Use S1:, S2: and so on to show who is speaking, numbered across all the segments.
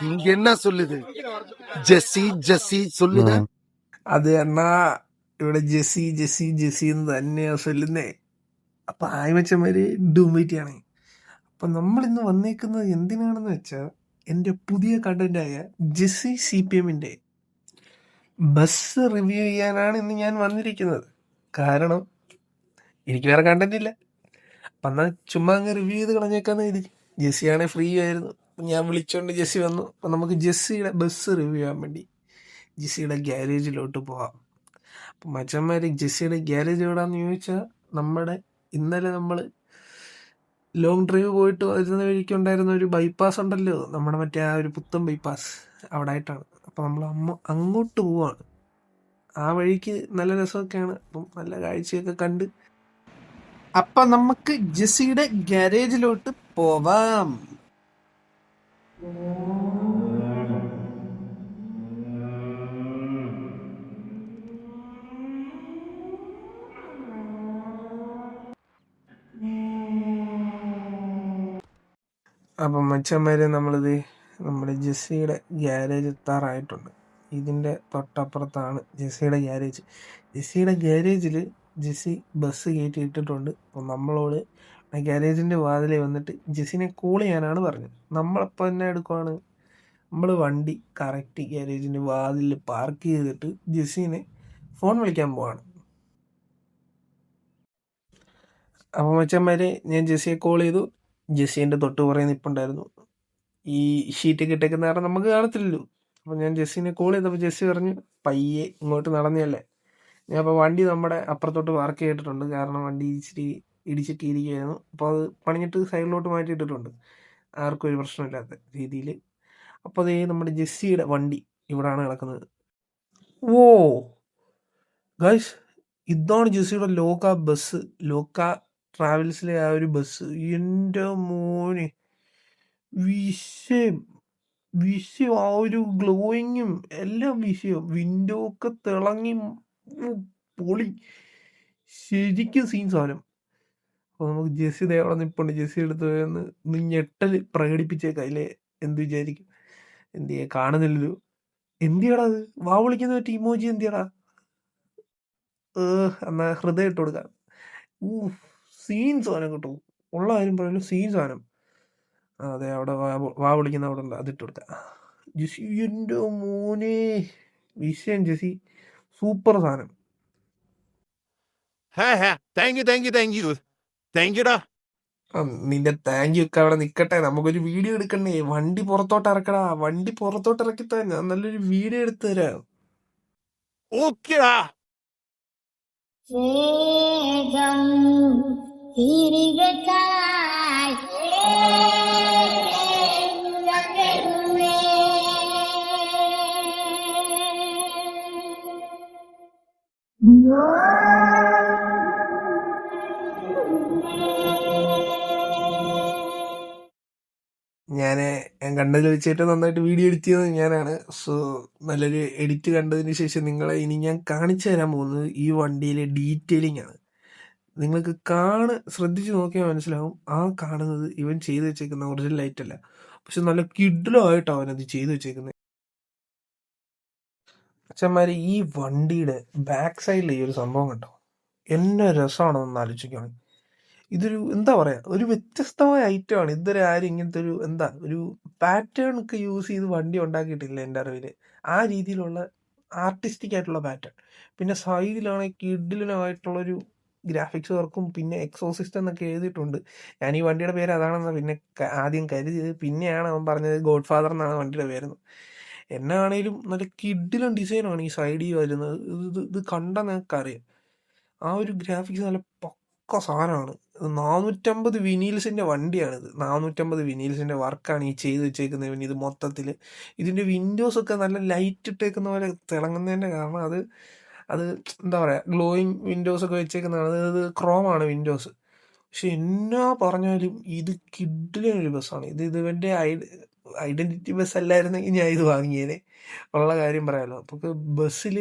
S1: இங்க என்ன சொல்லுது? ஜெஸ்ஸி ஜெஸ்ஸி சொல்லுத.
S2: അത് എന്നാ ഇവിടെ ജെസ്സി ജെസ്സി ജെസ്സി എന്ന് തന്നെയാ ചൊല്ലുന്നേ. അപ്പൊ ആയ്മച്ചന്മാര് ഡൂമേറ്റിയാണ്. അപ്പൊ നമ്മൾ ഇന്ന് വന്നേക്കുന്നത് എന്തിനാണെന്ന് വെച്ചാൽ എന്റെ പുതിയ കണ്ടന്റായ ജെസ്സി CPMന്റെ ബസ് റിവ്യൂ ചെയ്യാനാണ് ഇന്ന് ഞാൻ വന്നിരിക്കുന്നത്. കാരണം എനിക്ക് വേറെ കണ്ടന്റ് ഇല്ല. അപ്പൊ എന്നാ ചുമ്മാ അങ്ങ് റിവ്യൂ ചെയ്ത് കളഞ്ഞേക്കാന്ന് കരുതി. ജെസ്സിയാണെ ഫ്രീ ആയിരുന്നു. ഞാൻ വിളിച്ചോണ്ട് ജെസ്സി വന്നു. അപ്പൊ നമുക്ക് ജെസ്സിയുടെ ബസ് റിവ്യൂ ചെയ്യാൻ വേണ്ടി ജെസ്സിയുടെ ഗ്യാരേജിലോട്ട് പോവാം. അപ്പം മച്ചന്മാർ ജെസ്സിയുടെ ഗ്യാരേജ് എവിടാന്ന് ചോദിച്ചാൽ നമ്മുടെ ഇന്നലെ നമ്മൾ ലോങ് ഡ്രൈവ് പോയിട്ട് വരുന്ന വഴിക്കുണ്ടായിരുന്ന ഒരു ബൈപ്പാസ് ഉണ്ടല്ലോ, നമ്മുടെ മറ്റേ ആ ഒരു പുത്തൻ ബൈപ്പാസ്, അവിടെ ആയിട്ടാണ്. അപ്പം നമ്മൾ അങ്ങോട്ട് പോവാണ്. ആ വഴിക്ക് നല്ല രസമൊക്കെയാണ്. അപ്പം നല്ല കാഴ്ചയൊക്കെ കണ്ട് അപ്പം നമുക്ക് ജെസ്സിയുടെ ഗ്യാരേജിലോട്ട് പോവാം. അപ്പം മച്ചന്മാരെ നമ്മളിത് നമ്മുടെ ജെസ്സിയുടെ ഗ്യാരേജ് എത്താറായിട്ടുണ്ട്. ഇതിൻ്റെ തൊട്ടപ്പുറത്താണ് ജെസ്സിയുടെ ഗ്യാരേജ്. ജെസ്സിയുടെ ഗ്യാരേജിൽ ജെസ്സി ബസ് കയറ്റി ഇട്ടിട്ടുണ്ട്. അപ്പം നമ്മളോട് ആ ഗ്യാരേജിൻ്റെ വാതിലിൽ വന്നിട്ട് ജെസ്സിനെ കോൾ ചെയ്യാനാണ് പറഞ്ഞത്. നമ്മളപ്പോൾ തന്നെ എടുക്കുവാണ്, നമ്മൾ വണ്ടി കറക്റ്റ് ഗ്യാരേജിൻ്റെ വാതിലിൽ പാർക്ക് ചെയ്തിട്ട് ജെസ്സിനെ ഫോൺ വിളിക്കാൻ പോവാണ്. അപ്പം മച്ചന്മാരെ ഞാൻ ജെസ്സിയെ കോൾ ചെയ്തു. ജെസ്സിൻ്റെ തൊട്ട് പുറകെ നിൽപ്പുണ്ടായിരുന്നു. ഈ ഷീറ്റൊക്കെ ഇട്ടേക്കുന്ന കാരണം നമുക്ക് കാണത്തില്ലല്ലോ. അപ്പം ഞാൻ ജെസ്സിനെ കോൾ ചെയ്തപ്പോൾ ജെസ്സി പറഞ്ഞു പയ്യെ ഇങ്ങോട്ട് നടന്നല്ലേ. ഞാൻ അപ്പോൾ വണ്ടി നമ്മുടെ അപ്പുറത്തോട്ട് പാർക്ക് ചെയ്തിട്ടുണ്ട്. കാരണം വണ്ടി ഇച്ചിരി ഇടിച്ചൊക്കെ ഇരിക്കുകയായിരുന്നു. അപ്പോൾ അത് പണിഞ്ഞിട്ട് സൈഡിലോട്ട് മാറ്റിയിട്ടിട്ടുണ്ട്, ആർക്കും ഒരു പ്രശ്നമില്ലാത്ത രീതിയിൽ. അപ്പോൾ അതേ നമ്മുടെ ജെസ്സിയുടെ വണ്ടി ഇവിടാണ് കിടക്കുന്നത്. ഓ ഗൈസ്, ഇതാണ് ജെസ്സിയുടെ ലോക ബസ്, ലോക ട്രാവൽസിലെ ആ ഒരു ബസ്. എൻ്റെ മോനെ, വിഷയം വിഷയം ആ ഒരു ഗ്ലോയിങ്ങും എല്ലാം വിഷയം. വിൻഡോ ഒക്കെ തിളങ്ങി പൊളി, ശരിക്കും സീൻ സാധനം. അപ്പോൾ നമുക്ക് ജെസ്സി അവിടെ നിൽപ്പുണ്ട്. ജെസ്സി എടുത്ത് പോയെന്ന് ഞെട്ടൽ പ്രകടിപ്പിച്ചേക്കാം. അതിലെ എന്ത് വിചാരിക്കും? എന്ത് ചെയ്യാ, കാണുന്നില്ലല്ലോ. എന്തിയാടാ അത്? വാ വിളിക്കുന്ന പറ്റി ഇമോജി എന്തിയാടാ? എന്നാ ഹൃദയം ഇട്ട് കൊടുക്കാം. സീൻ സാധനം കിട്ടും, ഉള്ള കാര്യം പറയല്ലോ, സീൻ സാധനം. അതെ, അവിടെ വാ വിളിക്കുന്ന അവിടെ ഉണ്ട്, അതിട്ട് കൊടുക്കാം. ജെസ്സി എൻ്റെ മോനെ, വിഷയം ജെസ്സി, സൂപ്പർ സാധനം. നിന്റെ താങ്ക് യു ഒക്കെ അവിടെ നിക്കട്ടെ, നമുക്കൊരു വീഡിയോ എടുക്കണ്ടേ. വണ്ടി പുറത്തോട്ട് ഇറക്കടാ, വണ്ടി പുറത്തോട്ട് ഇറക്കിത്താ, ഞാൻ നല്ലൊരു വീഡിയോ എടുത്തു തരാം.
S3: ഓക്കെടാ.
S2: ഞാൻ കണ്ടതിൽ വെച്ചിട്ട് നന്നായിട്ട് വീഡിയോ എഡിറ്റ് ചെയ്യുന്നത് ഞാനാണ്. സോ നല്ലൊരു എഡിറ്റ് കണ്ടതിന് ശേഷം നിങ്ങളെ ഇനി ഞാൻ കാണിച്ചു തരാൻ പോകുന്നത് ഈ വണ്ടിയിലെ ഡീറ്റെയിലിംഗ് ആണ്. നിങ്ങൾക്ക് ശ്രദ്ധിച്ച് നോക്കിയാൽ മനസ്സിലാവും, ആ കാണുന്നത് ഇവൻ ചെയ്തു വെച്ചേക്കുന്ന ഒറിജിനൽ ലൈറ്റ് അല്ല, പക്ഷെ നല്ല കിഡിലായിട്ടാണ് അവനത് ചെയ്തു വെച്ചേക്കുന്നത്. അച്ഛന്മാരെ, ഈ വണ്ടിയുടെ ബാക്ക് സൈഡിൽ ഈ ഒരു സംഭവം കണ്ടോ, എന്നെ രസമാണെന്ന് ആലോചിക്കുകയാണ്. ഇതൊരു എന്താ പറയാ, ഒരു വ്യത്യസ്തമായ ഐറ്റമാണ്. ഇതുവരെ ആരും ഇങ്ങനത്തെ ഒരു പാറ്റേൺ ഒക്കെ യൂസ് ചെയ്ത് വണ്ടി ഉണ്ടാക്കിയിട്ടില്ല എൻ്റെ അറിവിൽ. ആ രീതിയിലുള്ള ആർട്ടിസ്റ്റിക് ആയിട്ടുള്ള പാറ്റേൺ. പിന്നെ സൈഡിലാണെങ്കിൽ കിഡിലിനായിട്ടുള്ളൊരു ഗ്രാഫിക്സ് വർക്കും പിന്നെ എക്സോസിസ്റ്റം എന്നൊക്കെ എഴുതിയിട്ടുണ്ട്. ഞാൻ ഈ വണ്ടിയുടെ പേര് അതാണെന്ന് പിന്നെ ആദ്യം കരുതിയത്. പിന്നെയാണ് അവൻ പറഞ്ഞത് ഗോഡ് ഫാദർ എന്നാണ് വണ്ടിയുടെ പേരെന്ന്. എന്നാണേലും നല്ല കിഡിലും ഡിസൈനാണ് ഈ സൈഡിൽ വരുന്നത്. ഇത് കണ്ടാൽ നിങ്ങൾക്ക് അറിയാം, ആ ഒരു ഗ്രാഫിക്സ് നല്ല പക്ക സാധനമാണ്. 450 വിനീൽസിൻ്റെ വണ്ടിയാണിത്. 450 വിനീൽസിൻ്റെ വർക്കാണ് ഈ ചെയ്ത് വെച്ചേക്കുന്നത്. പിന്നെ ഇത് മൊത്തത്തിൽ ഇതിൻ്റെ വിൻഡോസൊക്കെ നല്ല ലൈറ്റ് ഇട്ടേക്കുന്ന പോലെ തിളങ്ങുന്നതിൻ്റെ കാരണം അത് എന്താ പറയുക, ഗ്ലോയിങ് വിൻഡോസൊക്കെ വെച്ചേക്കുന്നതാണ്. അത് ക്രോമാണ് വിൻഡോസ്. പക്ഷെ എന്നാ പറഞ്ഞാലും ഇത് കിഡിലൊരു ബസ്സാണ്. ഇത് ഇവൻ്റെ ഐഡൻറ്റിറ്റി ബസ് അല്ലായിരുന്നെങ്കിൽ ഞാൻ ഇത് വാങ്ങിയേനെ, ഉള്ള കാര്യം പറയാമല്ലോ. അപ്പോൾ ബസ്സിൽ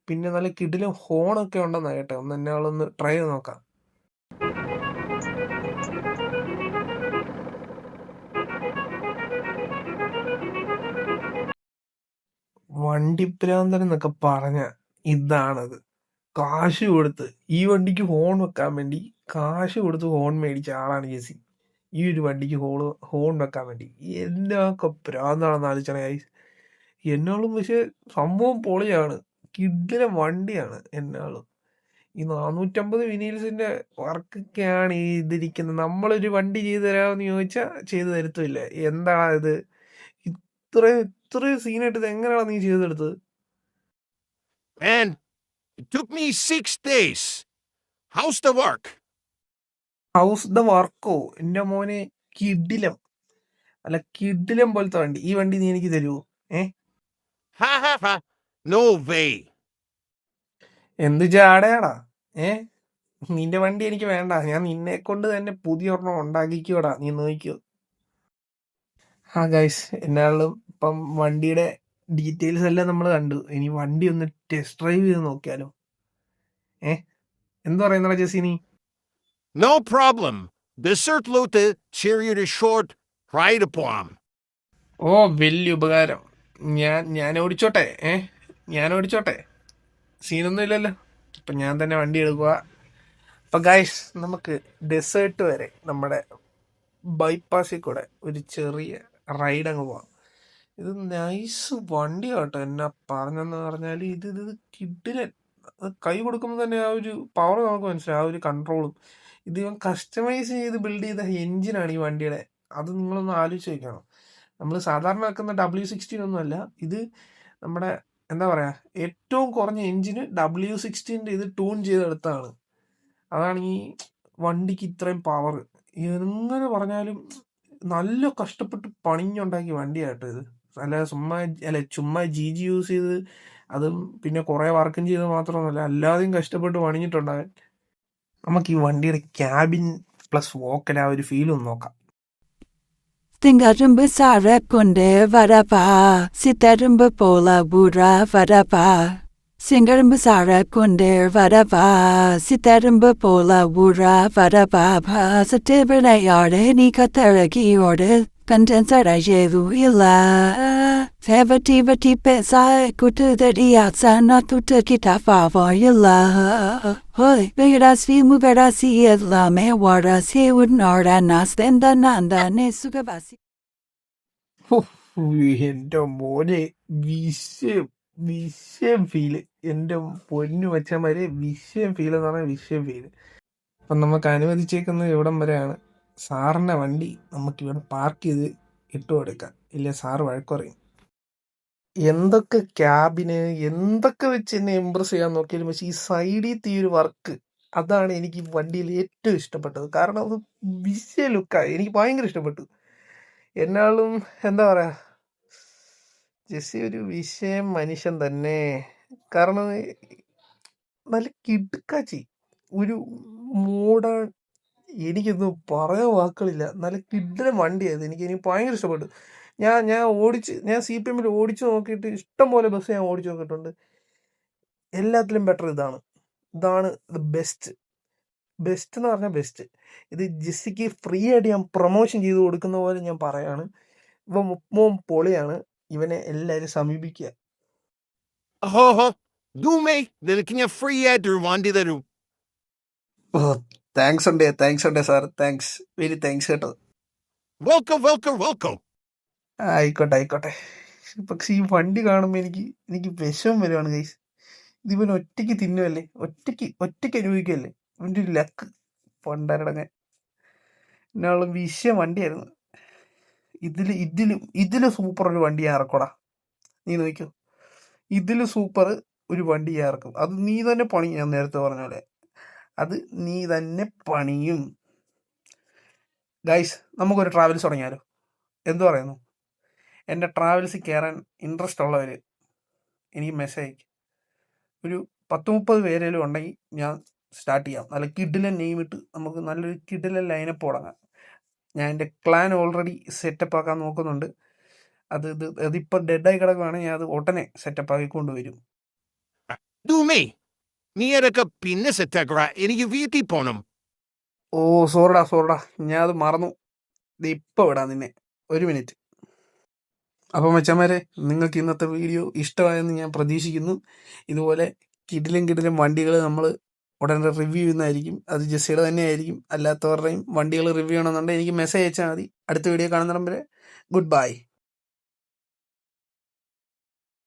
S2: പിന്നെ നല്ല കിഡിലും ഹോണൊക്കെ ഉണ്ടെന്നാ കേട്ടെ. ഒന്ന് ട്രൈ ചെയ്ത് നോക്കാം. വണ്ടിപ്രാന്തൻ എന്നൊക്കെ പറഞ്ഞ ഇതാണത്. കാശ് കൊടുത്ത് ഈ വണ്ടിക്ക് ഹോൺ വെക്കാൻ വേണ്ടി കാശ് കൊടുത്ത് ഹോൺ മേടിച്ച ആളാണ് ജെസ്സി. ഈ ഒരു വണ്ടിക്ക് ഹോൺ വെക്കാൻ വേണ്ടി എന്നൊക്കെ പ്രാന്താണെന്ന് ആലോചിച്ചണേ. എന്നാളും പക്ഷെ സംഭവം പൊളിയാണ്, കിഡിലെ വണ്ടിയാണ് എന്നാളും. ഈ 450 വിനീൽസിന്റെ വർക്കൊക്കെയാണ് ഈ ഇതിരിക്കുന്നത്. നമ്മളൊരു വണ്ടി ചെയ്തു തരാമെന്ന് ചോദിച്ചാൽ ചെയ്തു തരത്തുമില്ല. എന്താണ് ഇത്? ഇത്രയും സീനായിട്ട് ഇത് എങ്ങനെയാണ് നീ ചെയ്തെടുത്തത്?
S3: Man, it took me 6 days. How's the work?
S2: How's the വർക്കോ? എന്റെ മോനെ, കിഡിലം. അല്ല, കിഡിലം പോലത്തെ വണ്ടി. ഈ വണ്ടി നീ എനിക്ക് തരുമോ?
S3: Ha ha ha. No way.
S2: എന്ത് ചാടയാടാ? നിന്റെ വണ്ടി എനിക്ക് വേണ്ട. ഞാൻ നിന്നെ കൊണ്ട് തന്നെ പുതിയ ഒരെണ്ണം ഉണ്ടാക്കിക്കോടാ, നീ നോക്കിയോ. ഗൈസ്, എന്നാലും ഇപ്പം വണ്ടിയുടെ ഡീറ്റെയിൽസ് എല്ലാം നമ്മൾ കണ്ടു. ഇനി വണ്ടി ഒന്ന് ടെസ്റ്റ് ഡ്രൈവ് ചെയ്ത് നോക്കിയാലോ? എന്താ പറയുന്നടാ ജെസ്സി നീ?
S3: No problem. Besert lute cheerier short ride upon.
S2: ഓ, വലിയ ഉപകാരം. ഞാൻ ഓടിച്ചോട്ടെ? ഞാൻ ഓടിച്ചോട്ടെ? സീനൊന്നും ഇല്ലല്ലോ. അപ്പം ഞാൻ തന്നെ വണ്ടി എടുക്കുക. അപ്പം ഗൈസ്, നമുക്ക് ഡെസേർട്ട് വരെ നമ്മുടെ ബൈപ്പാസിൽ കൂടെ ഒരു ചെറിയ റൈഡ് അങ്ങ് പോവാം. ഇത് നൈസ് വണ്ടി കേട്ടോ. എന്നാ പറഞ്ഞെന്ന് പറഞ്ഞാൽ ഇത് കിഡിലൻ. കൈ കൊടുക്കുമ്പോൾ തന്നെ ആ ഒരു പവർ നമുക്ക് മനസ്സിലാവും, ആ ഒരു കൺട്രോളും. ഇത് ഇവൻ കസ്റ്റമൈസ് ചെയ്ത് ബിൽഡ് ചെയ്ത എൻജിനാണ് ഈ വണ്ടിയുടെ. അത് നിങ്ങളൊന്ന് ആലോചിച്ച് വെക്കണം. നമ്മൾ സാധാരണ വെക്കുന്ന W16 ഒന്നുമല്ല ഇത്. നമ്മുടെ എന്താ പറയുക, ഏറ്റവും കുറഞ്ഞ എൻജിന് W16 ഇത് ട്യൂൺ ചെയ്തെടുത്താണ്. അതാണ് ഈ വണ്ടിക്ക് ഇത്രയും പവർ. എങ്ങനെ പറഞ്ഞാലും നല്ല കഷ്ടപ്പെട്ട് പണിഞ്ഞുണ്ടാക്കിയ വണ്ടിയാട്ടോ ഇത്. ചുമ്മാ GG യൂസ് ചെയ്ത് അതും പിന്നെ കുറേ വർക്കും ചെയ്ത് മാത്രമൊന്നുമല്ല, അല്ലാതെയും കഷ്ടപ്പെട്ട് പണിഞ്ഞിട്ടുണ്ടാകാൻ. നമുക്ക് ഈ വണ്ടിയുടെ ക്യാബിൻ പ്ലസ് വോക്കൽ ആ ഒരു ഫീലും നോക്കാം.
S4: Tingarumba sara punde varapa, sitarumba pola budra varapa. Singarumba sara punde varapa, sitarumba pola budra varapa. Positivity yarde ni kataraki order, condensar ajevu illa. Sevativati pesa kutu the outside not to take it off for illa. Hoy, veras filmu verasi illa me waras he would norda nas then the nanda ne sugabasi.
S2: എൻ്റെ മോനെ, വിഷയം feel. എൻ്റെ പൊന്നു വെച്ചമാര്, വിഷയം feel എന്ന് പറഞ്ഞാൽ വിഷയം feel. അപ്പം നമുക്ക് അനുവദിച്ചേക്കുന്നത് ഇവിടം വരെയാണ്. സാറിൻ്റെ വണ്ടി നമുക്കിവിടെ പാർക്ക് ചെയ്ത് ഇട്ട് കൊടുക്കാം, ഇല്ല സാറ് വഴക്കുറയും. എന്തൊക്കെ ക്യാബിന് എന്തൊക്കെ വെച്ച് എന്നെ ഇമ്പ്രസ് ചെയ്യാൻ നോക്കിയാലും പക്ഷേ ഈ സൈഡിൽ ഒരു വർക്ക്, അതാണ് എനിക്ക് വണ്ടിയിൽ ഏറ്റവും ഇഷ്ടപ്പെട്ടത്. കാരണം അത് വിഷയ ലുക്കായി, എനിക്ക് ഭയങ്കര ഇഷ്ടപ്പെട്ടു. എന്നാലും എന്താ പറയാ, ജെസ്സി ഒരു വിഷയം മനുഷ്യൻ തന്നെ. കാരണം നല്ല കിടുക്കാച്ചി, ഒരു മോഡേൺ, എനിക്കൊന്നും പറയാൻ വാക്കുകളില്ല. നല്ല കിഡിലെ വണ്ടിയായത്. എനിക്ക് ഭയങ്കര ഇഷ്ടപ്പെട്ടു. ഞാൻ CPM ഓടിച്ച് നോക്കിയിട്ട് ഇഷ്ടം പോലെ ബസ് ഞാൻ ഓടിച്ച് നോക്കിയിട്ടുണ്ട്. എല്ലാത്തിലും ബെറ്റർ ഇതാണ് ബെസ്റ്റ് എന്ന് പറഞ്ഞാൽ ബെസ്റ്റ്. ഇത് ജെസ്സിക്ക് ഫ്രീ ആയിട്ട് ഞാൻ പ്രൊമോഷൻ ചെയ്ത് കൊടുക്കുന്ന പോലെ ഞാൻ പറയാണ്. ഇവൻ പൊളിയാണ്. ഇവനെ എല്ലാവരും സമീപിക്കുക.
S3: Dume, നിനക്ക് ഫ്രീ ആയിട്ട് ഒരു വണ്ടി തരും.
S2: താങ്ക്സ് ഉണ്ട് സാർ. താങ്ക്സ്, വെരി താങ്ക്സ് കേട്ടോ.
S3: വെൽക്കം.
S2: ആയിക്കോട്ടെ. പക്ഷെ ഈ വണ്ടി കാണുമ്പോൾ എനിക്ക് വിഷമം വരുവാണ് ഗൈസ്. ഇതിവൻ ഒറ്റയ്ക്ക് തിന്നുമല്ലേ, ഒറ്റയ്ക്ക് അനുഭവിക്കുകയല്ലേ. അവൻ്റെ ഒരു ലക്ക് പണ്ടരടങ്ങാൻ. എന്നുള്ള വിഷയം വണ്ടിയായിരുന്നു. ഇതില് സൂപ്പർ ഒരു വണ്ടി ഞാൻ ഇറക്കോടാ, നീ നോക്കിയോ. ഇതില് സൂപ്പർ ഒരു വണ്ടി ഞാൻ ഇറക്കും. അത് നീ തന്നെ പണിയും. ഞാൻ നേരത്തെ പറഞ്ഞ പോലെ അത് നീ തന്നെ പണിയും. ഗൈസ്, നമുക്കൊരു ട്രാവൽസ് തുടങ്ങിയാലോ? എന്തു പറയുന്നു? എൻ്റെ ട്രാവൽസിൽ കയറാൻ ഇൻട്രസ്റ്റ് ഉള്ളവർ എനിക്ക് മെസ്സേജ് അയക്കും. ഒരു 10-30 പേരെങ്കിലും ഉണ്ടെങ്കിൽ ഞാൻ സ്റ്റാർട്ട് ചെയ്യാം. നല്ല കിഡിലെ നെയിം ഇട്ട് നമുക്ക് നല്ലൊരു കിഡിലെ ലൈനപ്പ് തുടങ്ങാം. ഞാൻ എൻ്റെ ക്ലാൻ ഓൾറെഡി സെറ്റപ്പ് ആക്കാൻ നോക്കുന്നുണ്ട്. അതിപ്പോൾ ഡെഡായി കിടക്കുകയാണെങ്കിൽ ഞാൻ അത് ഉടനെ സെറ്റപ്പ് ആക്കിക്കൊണ്ട് വരും.
S3: നീ അതൊക്കെ പിന്നെ സെറ്റാക്കടാ, എനിക്ക് വീട്ടിൽ പോണം.
S2: ഓ സോറിടാ, ഞാൻ അത് മറന്നു. ഇത് ഇപ്പം വിടാം നിന്നെ. 1 മിനിറ്റ്. അപ്പോൾ മച്ചന്മാരെ, നിങ്ങൾക്ക് ഇന്നത്തെ വീഡിയോ ഇഷ്ടമായെന്ന് ഞാൻ പ്രതീക്ഷിക്കുന്നു. ഇതുപോലെ കിടിലം വണ്ടികൾ നമ്മൾ ഉടനെ റിവ്യൂ ചെയ്യുന്നതായിരിക്കും. അത് ജെസ്സിയുടെ തന്നെ ആയിരിക്കും. അല്ലാത്തവരുടെയും വണ്ടികൾ റിവ്യൂ ചെയ്യണമെന്നുണ്ടെങ്കിൽ എനിക്ക് മെസ്സേജ് അയച്ചാൽ മതി. അടുത്ത വീഡിയോ കാണുന്നിടം വരെ ഗുഡ് ബൈ.